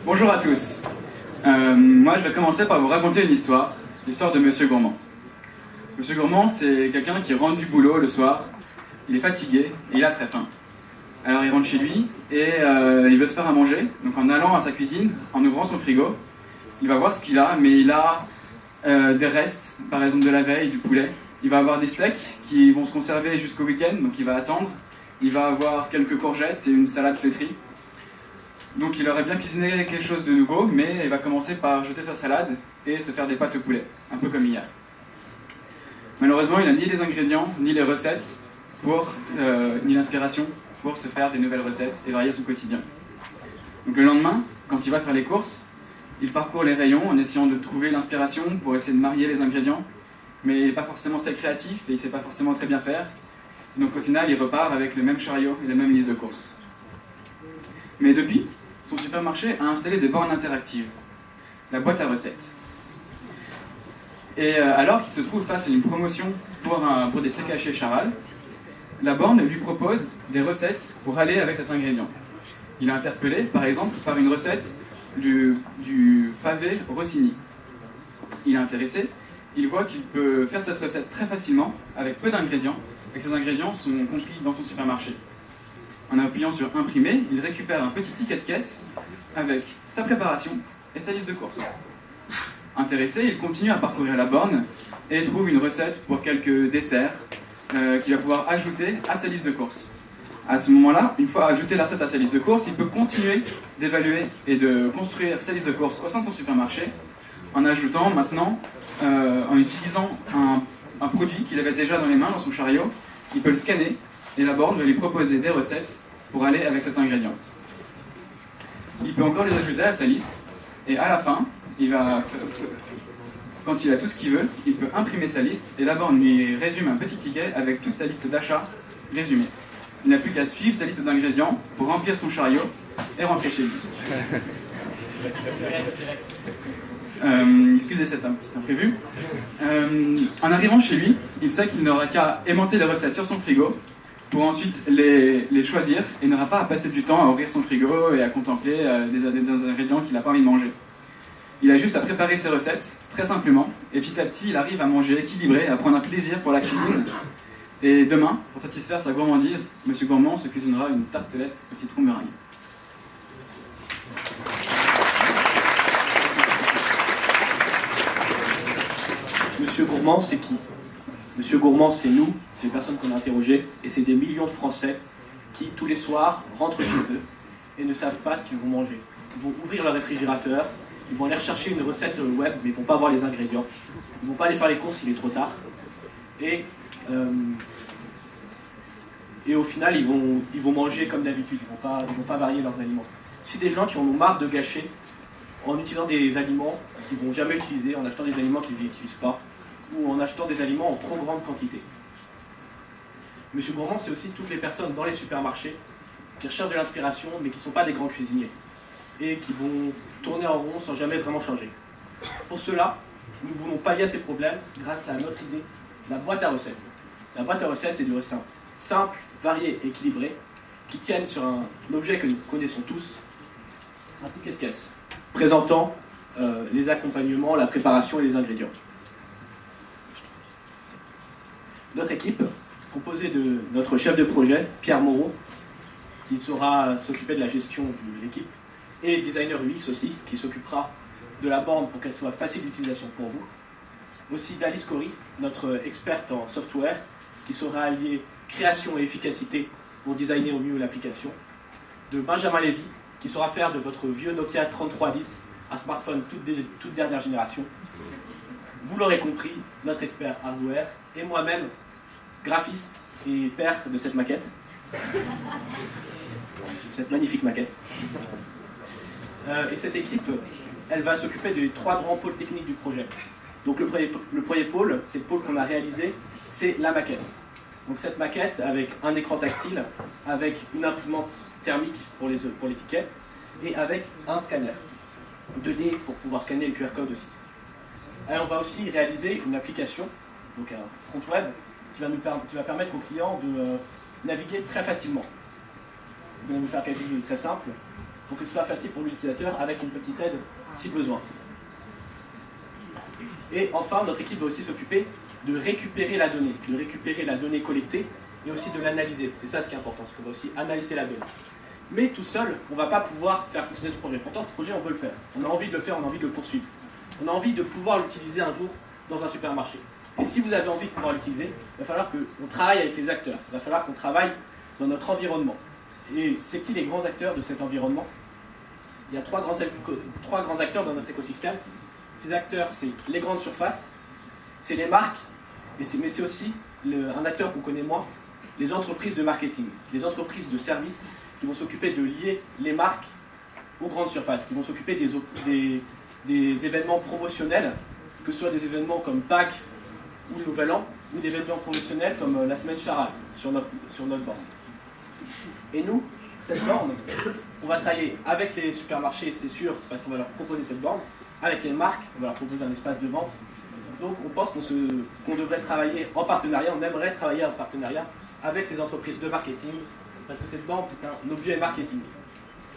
Bonjour à tous. Moi, je vais commencer par vous raconter une histoire, l'histoire de Monsieur Gourmand. Monsieur Gourmand, c'est quelqu'un qui rentre du boulot le soir, il est fatigué et il a très faim. Alors il rentre chez lui et il veut se faire à manger. Donc en allant à sa cuisine, en ouvrant son frigo, il va voir ce qu'il a, mais il a des restes, par exemple de la veille, du poulet. Il va avoir des steaks qui vont se conserver jusqu'au week-end, donc il va attendre. Il va avoir quelques courgettes et une salade flétrie. Donc il aurait bien cuisiné quelque chose de nouveau, mais il va commencer par jeter sa salade et se faire des pâtes au poulet, un peu comme hier. Malheureusement, il n'a ni les ingrédients, ni les recettes, ni l'inspiration pour se faire des nouvelles recettes et varier son quotidien. Donc le lendemain, quand il va faire les courses, il parcourt les rayons en essayant de trouver l'inspiration pour essayer de marier les ingrédients, mais il n'est pas forcément très créatif et il ne sait pas forcément très bien faire. Donc au final, il repart avec le même chariot et la même liste de courses. Mais depuis, son supermarché a installé des bornes interactives, la boîte à recettes. Et alors qu'il se trouve face à une promotion pour des steaks hachés Charal, la borne lui propose des recettes pour aller avec cet ingrédient. Il est interpellé, par exemple, par une recette du pavé Rossini. Il est intéressé, il voit qu'il peut faire cette recette très facilement, avec peu d'ingrédients, et que ces ingrédients sont compris dans son supermarché. En appuyant sur imprimer, il récupère un petit ticket de caisse avec sa préparation et sa liste de courses. Intéressé, il continue à parcourir la borne et trouve une recette pour quelques desserts qu'il va pouvoir ajouter à sa liste de courses. À ce moment-là, une fois ajouté la recette à sa liste de courses, il peut continuer d'évaluer et de construire sa liste de courses au sein de son supermarché en ajoutant maintenant, en utilisant un produit qu'il avait déjà dans les mains, dans son chariot, il peut le scanner et la borne va lui proposer des recettes pour aller avec cet ingrédient. Il peut encore les ajouter à sa liste et à la fin, quand il a tout ce qu'il veut, il peut imprimer sa liste et la borne lui résume un petit ticket avec toute sa liste d'achats résumée. Il n'a plus qu'à suivre sa liste d'ingrédients pour remplir son chariot et rentrer chez lui. Excusez cet petit imprévu. En arrivant chez lui, il sait qu'il n'aura qu'à aimanter les recettes sur son frigo pour ensuite les choisir et n'aura pas à passer du temps à ouvrir son frigo et à contempler des ingrédients qu'il n'a pas envie de manger. Il a juste à préparer ses recettes, très simplement, et petit à petit, il arrive à manger équilibré, à prendre un plaisir pour la cuisine. Et demain, pour satisfaire sa gourmandise, Monsieur Gourmand se cuisinera une tartelette au citron meringue. Monsieur Gourmand, c'est qui? Monsieur Gourmand, c'est nous, c'est les personnes qu'on a interrogées, et c'est des millions de Français qui, tous les soirs, rentrent chez eux et ne savent pas ce qu'ils vont manger. Ils vont ouvrir leur réfrigérateur, ils vont aller rechercher une recette sur le web, mais ils ne vont pas voir les ingrédients. Ils ne vont pas aller faire les courses, il est trop tard. Et au final, ils vont manger comme d'habitude, ils vont pas varier leurs aliments. C'est des gens qui en ont marre de gâcher en utilisant des aliments qu'ils ne vont jamais utiliser, en achetant des aliments qu'ils n'utilisent pas, ou en achetant des aliments en trop grande quantité. Monsieur Gourmand, c'est aussi toutes les personnes dans les supermarchés qui recherchent de l'inspiration, mais qui ne sont pas des grands cuisiniers, et qui vont tourner en rond sans jamais vraiment changer. Pour cela, nous voulons pallier à ces problèmes grâce à notre idée, la boîte à recettes. La boîte à recettes, c'est du simple. Simple, varié et équilibré, qui tiennent sur un objet que nous connaissons tous, un ticket de caisse, présentant les accompagnements, la préparation et les ingrédients. Notre équipe, composée de notre chef de projet, Pierre Moreau, qui saura s'occuper de la gestion de l'équipe, et designer UX aussi, qui s'occupera de la borne pour qu'elle soit facile d'utilisation pour vous. Aussi d'Alice Cory, notre experte en software, qui saura allier création et efficacité pour designer au mieux l'application. De Benjamin Lévy, qui saura faire de votre vieux Nokia 3310 un smartphone toute dernière génération. Vous l'aurez compris, notre expert hardware, et moi-même, graphiste et père de cette maquette. Cette magnifique maquette. Et cette équipe, elle va s'occuper des 3 grands pôles techniques du projet. Donc le premier pôle, c'est le pôle qu'on a réalisé, c'est la maquette. Donc cette maquette avec un écran tactile, avec une imprimante thermique pour les tickets, et avec un scanner 2D pour pouvoir scanner le QR code aussi. Et on va aussi réaliser une application, donc un front web, qui va permettre aux clients de naviguer très facilement. Je vais vous faire quelque chose de très simple. pour que ce soit facile pour l'utilisateur avec une petite aide si besoin. Et enfin, notre équipe va aussi s'occuper de récupérer la donnée collectée et aussi de l'analyser. C'est ça ce qui est important, c'est qu'on va aussi analyser la donnée. Mais tout seul, on ne va pas pouvoir faire fonctionner ce projet. Pourtant, ce projet, on veut le faire. On a envie de le faire, on a envie de le poursuivre. On a envie de pouvoir l'utiliser un jour dans un supermarché. Et si vous avez envie de pouvoir l'utiliser, il va falloir qu'on travaille avec les acteurs. Il va falloir qu'on travaille dans notre environnement. Et c'est qui les grands acteurs de cet environnement? Il y a trois grands acteurs dans notre écosystème. Ces acteurs, c'est les grandes surfaces, c'est les marques, mais c'est aussi un acteur qu'on connaît moins, les entreprises de marketing, les entreprises de services qui vont s'occuper de lier les marques aux grandes surfaces, qui vont s'occuper des événements promotionnels, que ce soit des événements comme Pâques ou le Nouvel An, ou des événements promotionnels comme la semaine Charal sur notre borne. Et nous, cette borne, on va travailler avec les supermarchés, c'est sûr, parce qu'on va leur proposer cette borne, avec les marques, on va leur proposer un espace de vente. Donc on pense qu'on devrait travailler en partenariat, on aimerait travailler en partenariat avec ces entreprises de marketing, parce que cette borne, c'est un objet marketing.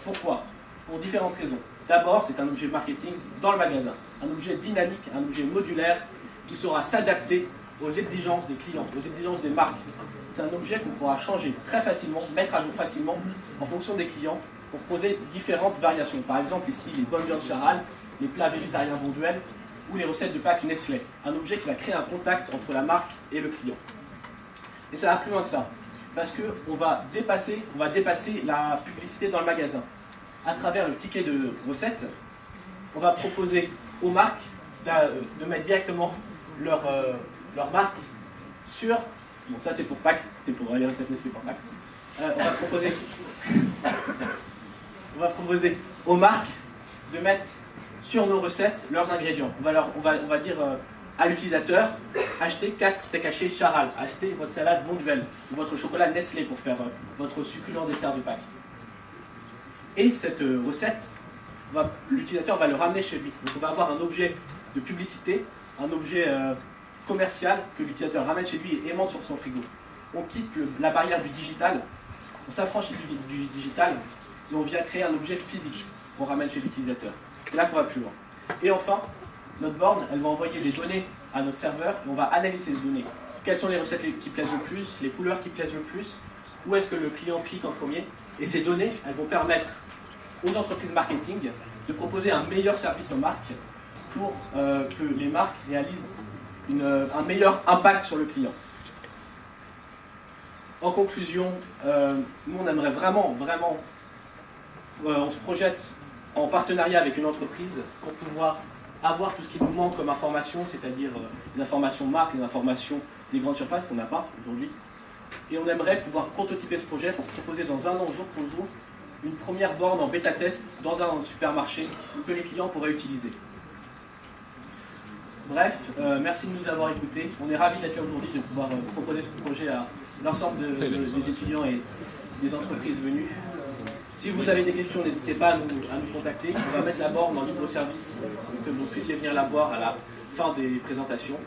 Pourquoi? Pour différentes raisons. D'abord, c'est un objet marketing dans le magasin, un objet dynamique, un objet modulaire qui saura s'adapter aux exigences des clients, aux exigences des marques. C'est un objet qu'on pourra changer très facilement, mettre à jour facilement en fonction des clients pour proposer différentes variations. Par exemple, ici, les bonnes viandes Charal, les plats végétariens Bonduelle ou les recettes de Pâques Nestlé. Un objet qui va créer un contact entre la marque et le client. Et ça va plus loin que ça, parce qu'on va dépasser la publicité dans le magasin. À travers le ticket de recette, on va proposer aux marques de mettre directement leur marque sur... Bon, ça c'est pour Pâques, c'est pour les recettes Nestlé pour Pâques. On va proposer aux marques de mettre sur nos recettes leurs ingrédients. On va dire à l'utilisateur, achetez 4 steaks hachés Charal, achetez votre salade Bonduelle ou votre chocolat Nestlé pour faire votre succulent dessert de Pâques. Et cette recette, l'utilisateur va le ramener chez lui. Donc on va avoir un objet de publicité, un objet commercial que l'utilisateur ramène chez lui et aimante sur son frigo. On quitte la barrière du digital, on s'affranchit du digital et on vient créer un objet physique qu'on ramène chez l'utilisateur. C'est là qu'on va plus loin. Et enfin, notre borne, elle va envoyer des données à notre serveur et on va analyser ces données. Quelles sont les recettes qui plaisent le plus, les couleurs qui plaisent le plus, où est-ce que le client clique en premier. Et ces données, elles vont permettre aux entreprises marketing de proposer un meilleur service aux marques pour que les marques réalisent un meilleur impact sur le client. En conclusion, nous on aimerait vraiment, on se projette en partenariat avec une entreprise pour pouvoir avoir tout ce qui nous manque comme information, c'est-à-dire les informations marques, les informations des grandes surfaces qu'on n'a pas aujourd'hui. Et on aimerait pouvoir prototyper ce projet pour proposer dans un an, jour pour jour, une première borne en bêta-test dans un supermarché que les clients pourraient utiliser. Bref, merci de nous avoir écoutés. On est ravis d'être là aujourd'hui, de pouvoir proposer ce projet à l'ensemble des étudiants et des entreprises venues. Si vous avez des questions, n'hésitez pas à nous contacter. On va mettre la borne en libre service pour que vous puissiez venir la voir à la fin des présentations.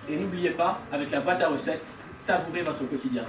Et n'oubliez pas, avec la boîte à recettes, savourez votre quotidien.